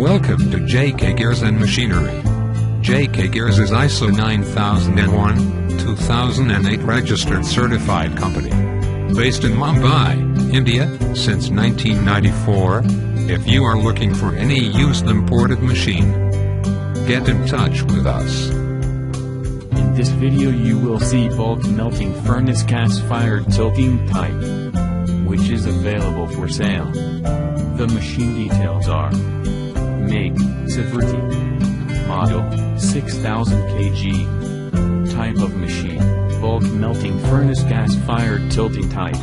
Welcome to JK Gears and Machinery. JK Gears is ISO 9001-2008 registered certified company. Based in Mumbai, India, since 1994. If you are looking for any used imported machine, get in touch with us. In this video you will see bulk melting furnace gas-fired tilting type, which is available for sale. The machine details are: make, Civardi, model, 6000 kg, type of machine, bulk melting furnace gas-fired tilting type,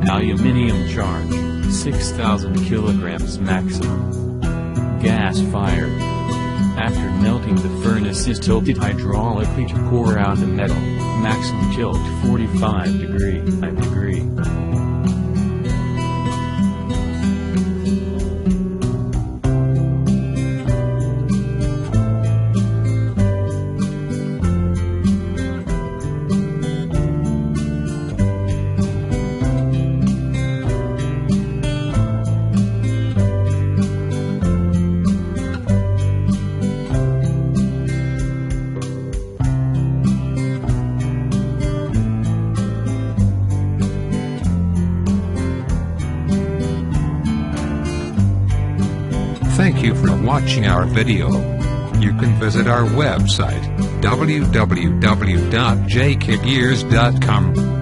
aluminium charge, 6000 kilograms maximum, gas-fired. After melting, the furnace is tilted hydraulically to pour out the metal, maximum tilt 45 degree. Thank you for watching our video. You can visit our website, www.jkgears.com.